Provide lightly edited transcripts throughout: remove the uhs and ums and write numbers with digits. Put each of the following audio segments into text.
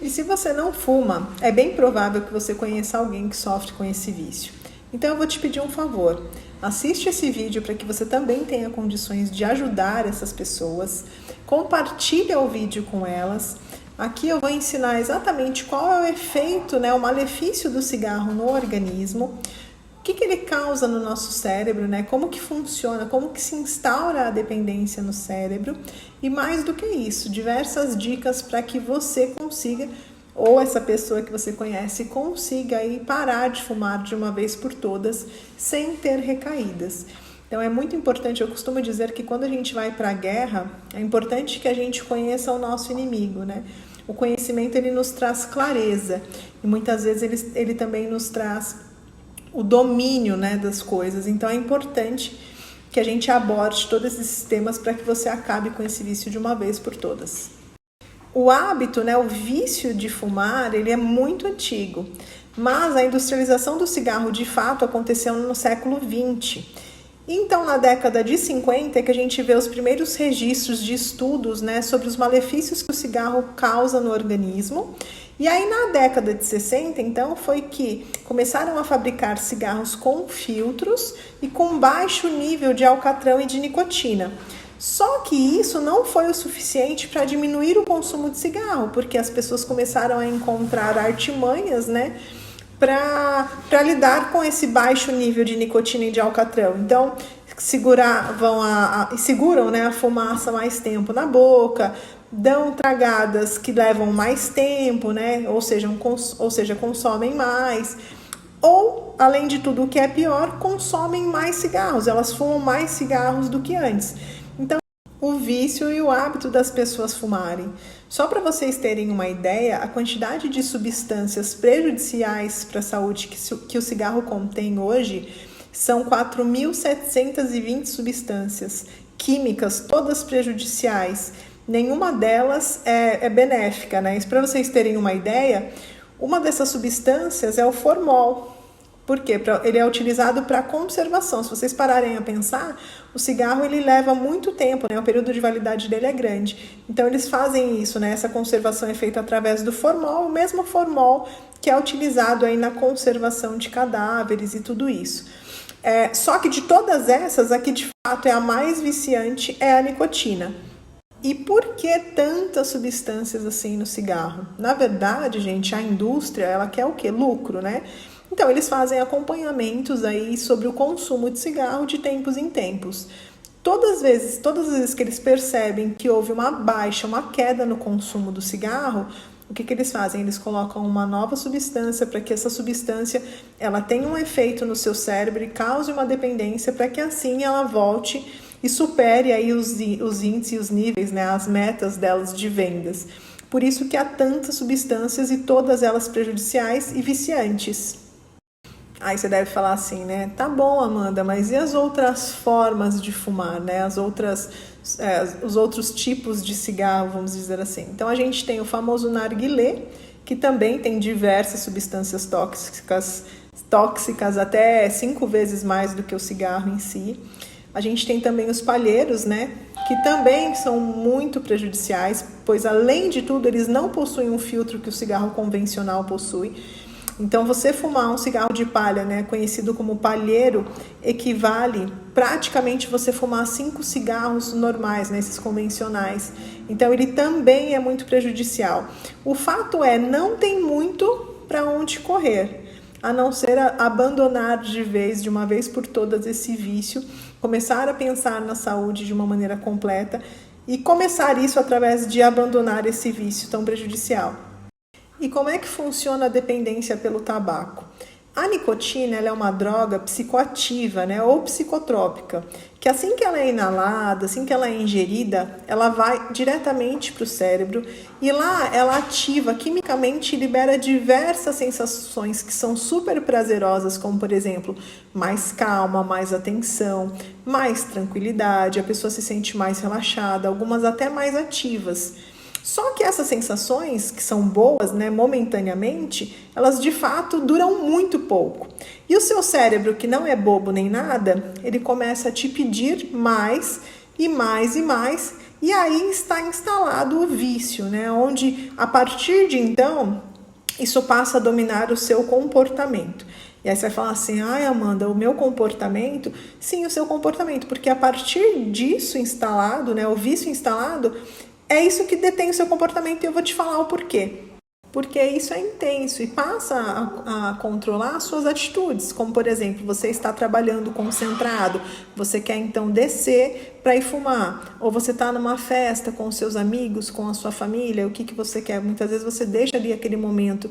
E se você não fuma, é bem provável que você conheça alguém que sofre com esse vício. Então eu vou te pedir um favor. Assiste esse vídeo para que você também tenha condições de ajudar essas pessoas. Compartilha o vídeo com elas. Aqui eu vou ensinar exatamente qual é o efeito, o malefício do cigarro no organismo. O que ele causa no nosso cérebro, como que funciona, como que se instaura a dependência no cérebro. E mais do que isso, diversas dicas para que você consiga, ou essa pessoa que você conhece, consiga aí parar de fumar de uma vez por todas, sem ter recaídas. Então é muito importante, eu costumo dizer que quando a gente vai para a guerra, é importante que a gente conheça o nosso inimigo, O conhecimento ele nos traz clareza e muitas vezes ele também nos traz o domínio das coisas. Então é importante que a gente aborde todos esses temas para que você acabe com esse vício de uma vez por todas. O hábito, o vício de fumar, ele é muito antigo, mas a industrialização do cigarro de fato aconteceu no século XX. Então, na década de 50 é que a gente vê os primeiros registros de estudos sobre os malefícios que o cigarro causa no organismo. E aí, na década de 60, então, foi que começaram a fabricar cigarros com filtros e com baixo nível de alcatrão e de nicotina. Só que isso não foi o suficiente para diminuir o consumo de cigarro, porque as pessoas começaram a encontrar artimanhas, para lidar com esse baixo nível de nicotina e de alcatrão. Então, seguram a fumaça mais tempo na boca, dão tragadas que levam mais tempo, ou seja, consomem mais. Ou, além de tudo, o que é pior, consomem mais cigarros, elas fumam mais cigarros do que antes. Então, o vício e o hábito das pessoas fumarem. Só para vocês terem uma ideia, a quantidade de substâncias prejudiciais para a saúde que o cigarro contém hoje são 4.720 substâncias químicas, todas prejudiciais. Nenhuma delas é benéfica, Isso para vocês terem uma ideia, uma dessas substâncias é o formol. Por quê? Ele é utilizado para conservação. Se vocês pararem a pensar, o cigarro ele leva muito tempo, o período de validade dele é grande. Então eles fazem isso, essa conservação é feita através do formol, o mesmo formol que é utilizado aí na conservação de cadáveres e tudo isso. Só que de todas essas, a que de fato é a mais viciante é a nicotina. E por que tantas substâncias assim no cigarro? Na verdade, gente, a indústria, ela quer o quê? Lucro, Então, eles fazem acompanhamentos aí sobre o consumo de cigarro de tempos em tempos. Todas as vezes que eles percebem que houve uma queda no consumo do cigarro, o que eles fazem? Eles colocam uma nova substância para que essa substância ela tenha um efeito no seu cérebro e cause uma dependência para que assim ela volte e supere aí os índices e os níveis, as metas delas de vendas. Por isso que há tantas substâncias e todas elas prejudiciais e viciantes. Aí você deve falar assim, Tá bom, Amanda, mas e as outras formas de fumar, os outros tipos de cigarro, vamos dizer assim. Então a gente tem o famoso narguilé, que também tem diversas substâncias tóxicas até 5 vezes mais do que o cigarro em si. A gente tem também os palheiros, que também são muito prejudiciais, pois além de tudo eles não possuem um filtro que o cigarro convencional possui. Então, você fumar um cigarro de palha, conhecido como palheiro, equivale praticamente você fumar 5 cigarros normais, esses convencionais. Então, ele também é muito prejudicial. O fato é, não tem muito para onde correr, a não ser abandonar de uma vez por todas esse vício, começar a pensar na saúde de uma maneira completa e começar isso através de abandonar esse vício tão prejudicial. E como é que funciona a dependência pelo tabaco? A nicotina ela é uma droga psicoativa, ou psicotrópica, que assim que ela é inalada, assim que ela é ingerida, ela vai diretamente para o cérebro e lá ela ativa quimicamente e libera diversas sensações que são super prazerosas, como por exemplo, mais calma, mais atenção, mais tranquilidade, a pessoa se sente mais relaxada, algumas até mais ativas. Só que essas sensações, que são boas, momentaneamente, elas de fato duram muito pouco. E o seu cérebro, que não é bobo nem nada, ele começa a te pedir mais e mais e mais, E aí está instalado o vício, né? Onde a partir de então isso passa a dominar o seu comportamento. E aí você vai falar assim, ai Amanda, o meu comportamento? Sim, o seu comportamento, porque a partir disso instalado, né, o vício instalado, é isso que detém o seu comportamento e eu vou te falar o porquê. Porque isso é intenso e passa a controlar as suas atitudes, como por exemplo, você está trabalhando concentrado, você quer então descer para ir fumar, ou você está numa festa com os seus amigos, com a sua família, o que você quer? Muitas vezes você deixa ali aquele momento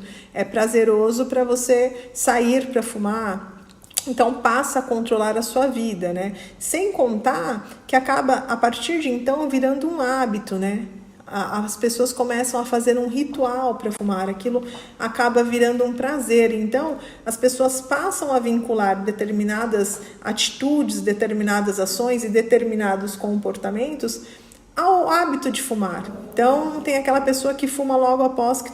prazeroso para você sair para fumar. Então passa a controlar a sua vida, né? Sem contar que acaba a partir de então virando um hábito, né? As pessoas começam a fazer um ritual para fumar, aquilo acaba virando um prazer. Então, as pessoas passam a vincular determinadas atitudes, determinadas ações e determinados comportamentos ao hábito de fumar. Então, tem aquela pessoa que fuma logo após que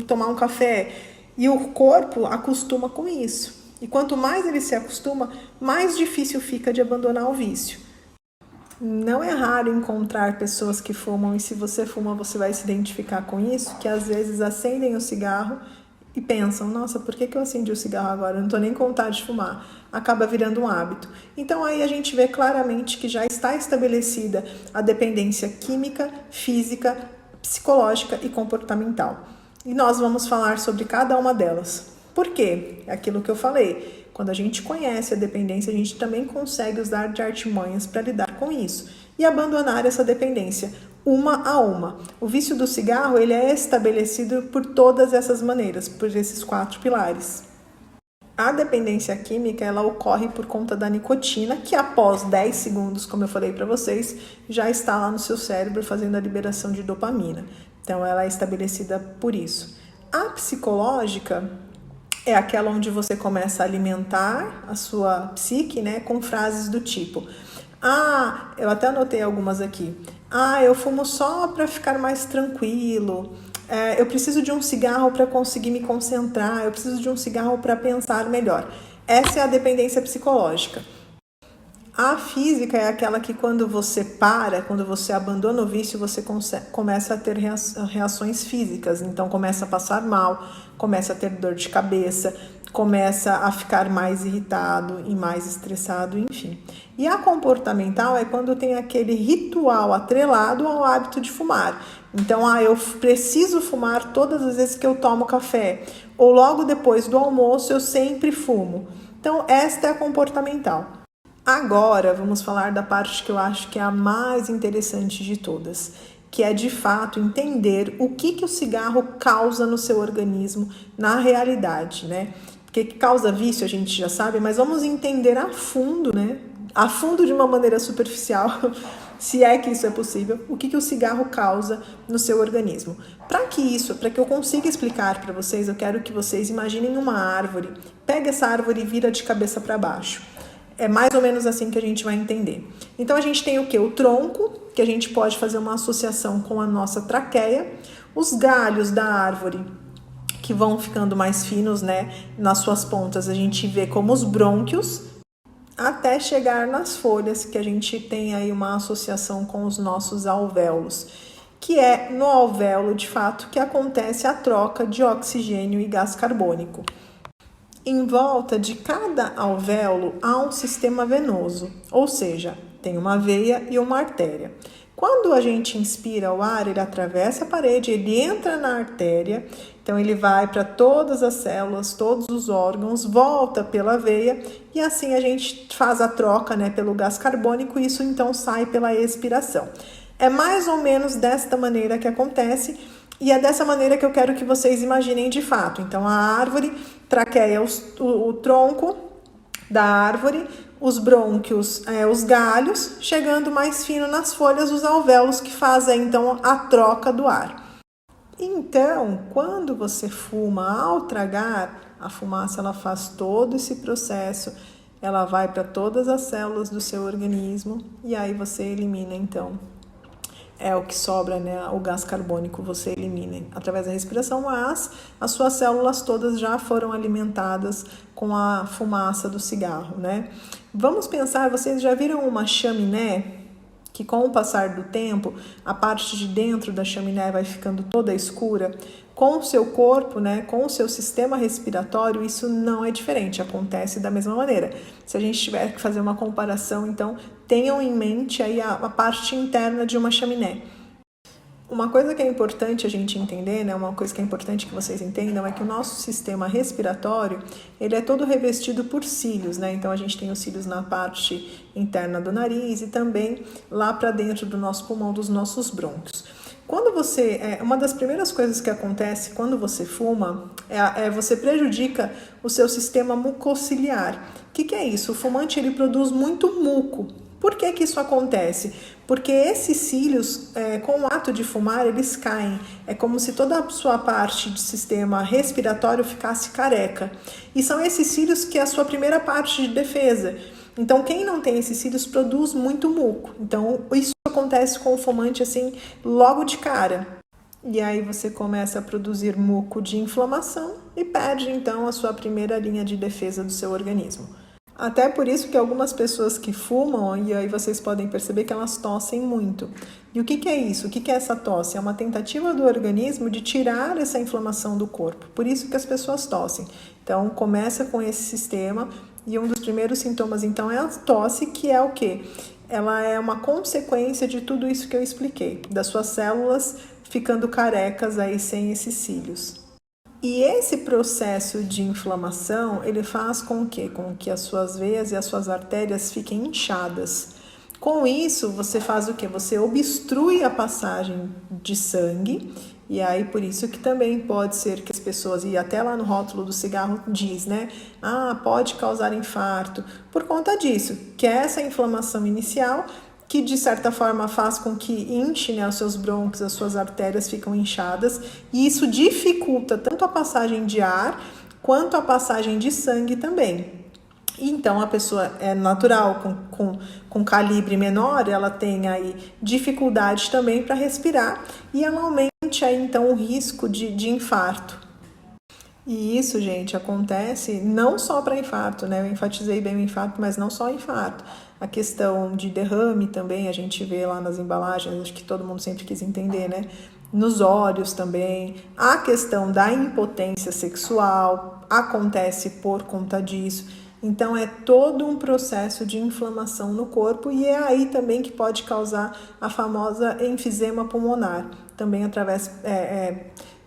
tomar um café e o corpo acostuma com isso. E quanto mais ele se acostuma, mais difícil fica de abandonar o vício. Não é raro encontrar pessoas que fumam e se você fuma você vai se identificar com isso, que às vezes acendem o cigarro e pensam, nossa, por que eu acendi o cigarro agora? Eu não estou nem com vontade de fumar. Acaba virando um hábito. Então aí a gente vê claramente que já está estabelecida a dependência química, física, psicológica e comportamental. E nós vamos falar sobre cada uma delas. Por quê? É aquilo que eu falei. Quando a gente conhece a dependência, a gente também consegue usar de artimanhas para lidar com isso e abandonar essa dependência uma a uma. O vício do cigarro ele é estabelecido por todas essas maneiras, por esses 4 pilares. A dependência química ela ocorre por conta da nicotina, que após 10 segundos, como eu falei para vocês, já está lá no seu cérebro fazendo a liberação de dopamina. Então ela é estabelecida por isso. A psicológica é aquela onde você começa a alimentar a sua psique, né, com frases do tipo: ah, eu até anotei algumas aqui. Ah, eu fumo só para ficar mais tranquilo. Eu preciso de um cigarro para conseguir me concentrar. Eu preciso de um cigarro para pensar melhor. Essa é a dependência psicológica. A física é aquela que quando você para, quando você abandona o vício, você começa a ter reações físicas. Então começa a passar mal, começa a ter dor de cabeça, começa a ficar mais irritado e mais estressado, enfim. E a comportamental é quando tem aquele ritual atrelado ao hábito de fumar. Então, eu preciso fumar todas as vezes que eu tomo café. Ou logo depois do almoço eu sempre fumo. Então, esta é a comportamental. Agora, vamos falar da parte que eu acho que é a mais interessante de todas, que é de fato entender o que o cigarro causa no seu organismo na realidade, né? Porque que causa vício a gente já sabe, mas vamos entender a fundo, né? A fundo de uma maneira superficial, se é que isso é possível, o que o cigarro causa no seu organismo. Para que eu consiga explicar para vocês, eu quero que vocês imaginem uma árvore, pega essa árvore e vira de cabeça para baixo. É mais ou menos assim que a gente vai entender. Então, a gente tem o quê? O tronco, que a gente pode fazer uma associação com a nossa traqueia. Os galhos da árvore, que vão ficando mais finos, né? Nas suas pontas, a gente vê como os brônquios, até chegar nas folhas, que a gente tem aí uma associação com os nossos alvéolos. Que é no alvéolo, de fato, que acontece a troca de oxigênio e gás carbônico. Em volta de cada alvéolo há um sistema venoso, ou seja, tem uma veia e uma artéria. Quando a gente inspira o ar, ele atravessa a parede, ele entra na artéria, então ele vai para todas as células, todos os órgãos, volta pela veia e assim a gente faz a troca, né, pelo gás carbônico e isso então sai pela expiração. É mais ou menos desta maneira que acontece. E é dessa maneira que eu quero que vocês imaginem de fato. Então, a árvore traqueia o tronco da árvore, os brônquios, os galhos, chegando mais fino nas folhas, os alvéolos que fazem, então, a troca do ar. Então, quando você fuma ao tragar, a fumaça ela faz todo esse processo, ela vai para todas as células do seu organismo e aí você elimina, então, o que sobra, né? O gás carbônico você elimina através da respiração, mas as suas células todas já foram alimentadas com a fumaça do cigarro, né? Vamos pensar, vocês já viram uma chaminé? que com o passar do tempo, a parte de dentro da chaminé vai ficando toda escura, com o seu corpo, né, com o seu sistema respiratório, isso não é diferente, acontece da mesma maneira. Se a gente tiver que fazer uma comparação, então, tenham em mente aí a parte interna de uma chaminé. Uma coisa que é importante a gente entender, né, uma coisa que é importante que vocês entendam é que o nosso sistema respiratório, ele é todo revestido por cílios, né? Então a gente tem os cílios na parte interna do nariz e também lá para dentro do nosso pulmão, dos nossos brônquios. Quando uma das primeiras coisas que acontece quando você fuma você prejudica o seu sistema mucociliar. O que é isso? O fumante ele produz muito muco. Por que isso acontece? Porque esses cílios, com o ato de fumar, eles caem. É como se toda a sua parte de sistema respiratório ficasse careca. E são esses cílios que é a sua primeira parte de defesa. Então, quem não tem esses cílios produz muito muco. Então, isso acontece com o fumante assim, logo de cara. E aí você começa a produzir muco de inflamação e perde, então, a sua primeira linha de defesa do seu organismo. Até por isso que algumas pessoas que fumam, e aí vocês podem perceber que elas tossem muito. E o que é isso? O que é essa tosse? É uma tentativa do organismo de tirar essa inflamação do corpo. Por isso que as pessoas tossem. Então, começa com esse sistema e um dos primeiros sintomas, então, é a tosse, que é o quê? Ela é uma consequência de tudo isso que eu expliquei, das suas células ficando carecas aí sem esses cílios. E esse processo de inflamação, ele faz com que as suas veias e as suas artérias fiquem inchadas. Com isso, você faz o quê? Você obstrui a passagem de sangue, e aí por isso que também pode ser que as pessoas, e até lá no rótulo do cigarro diz, né? Pode causar infarto, por conta disso, que é essa inflamação inicial, que de certa forma faz com que inche, né, os seus brônquios, as suas artérias ficam inchadas, e isso dificulta tanto a passagem de ar quanto a passagem de sangue também. Então a pessoa é natural, com calibre menor, ela tem aí dificuldade também para respirar e ela aumente aí então o risco de infarto. E isso, gente, acontece não só para infarto, né? Eu enfatizei bem o infarto, mas não só infarto. A questão de derrame também, a gente vê lá nas embalagens, acho que todo mundo sempre quis entender, né? Nos olhos também. A questão da impotência sexual acontece por conta disso. Então, é todo um processo de inflamação no corpo e é aí também que pode causar a famosa enfisema pulmonar, também através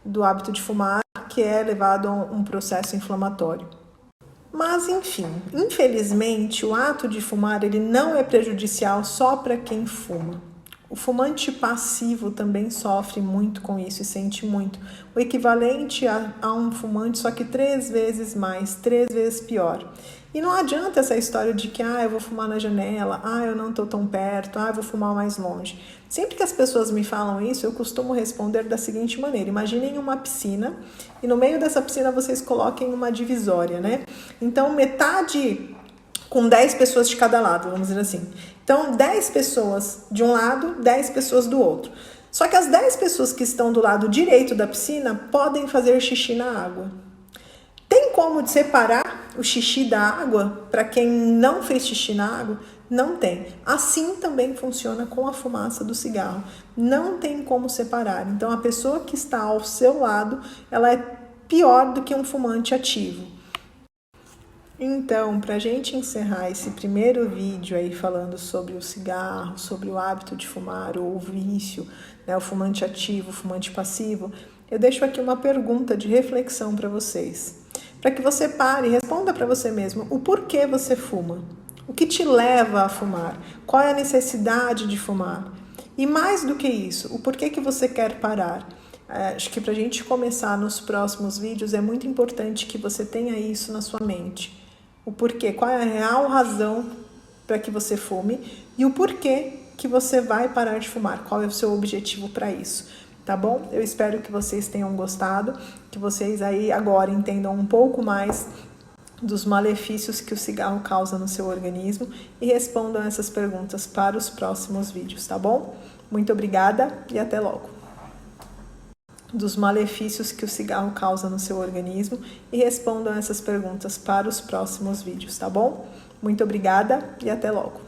do hábito de fumar, que é levado a um processo inflamatório. Mas, enfim, infelizmente, o ato de fumar ele não é prejudicial só para quem fuma. O fumante passivo também sofre muito com isso e sente muito. O equivalente a um fumante, só que 3 vezes mais, 3 vezes pior. E não adianta essa história de que eu vou fumar na janela, eu não estou tão perto, eu vou fumar mais longe. Sempre que as pessoas me falam isso, eu costumo responder da seguinte maneira: imaginem uma piscina e no meio dessa piscina vocês coloquem uma divisória, né? Então metade com 10 pessoas de cada lado, vamos dizer assim. Então 10 pessoas de um lado, 10 pessoas do outro. Só que as 10 pessoas que estão do lado direito da piscina podem fazer xixi na água. Tem como separar o xixi da água para quem não fez xixi na água? Não tem. Assim também funciona com a fumaça do cigarro. Não tem como separar. Então, a pessoa que está ao seu lado, ela é pior do que um fumante ativo. Então, para a gente encerrar esse primeiro vídeo aí falando sobre o cigarro, sobre o hábito de fumar ou o vício, né, o fumante ativo, o fumante passivo, eu deixo aqui uma pergunta de reflexão para vocês. Para que você pare e responda para você mesmo o porquê você fuma. O que te leva a fumar? Qual é a necessidade de fumar? E mais do que isso, o porquê que você quer parar? Acho que para a gente começar nos próximos vídeos é muito importante que você tenha isso na sua mente. O porquê, qual é a real razão para que você fume e o porquê que você vai parar de fumar, qual é o seu objetivo para isso. Tá bom? Eu espero que vocês tenham gostado, que vocês aí agora entendam um pouco mais dos malefícios que o cigarro causa no seu organismo e respondam essas perguntas para os próximos vídeos, tá bom? Muito obrigada e até logo. Dos malefícios que o cigarro causa no seu organismo e respondam essas perguntas para os próximos vídeos, tá bom? Muito obrigada e até logo.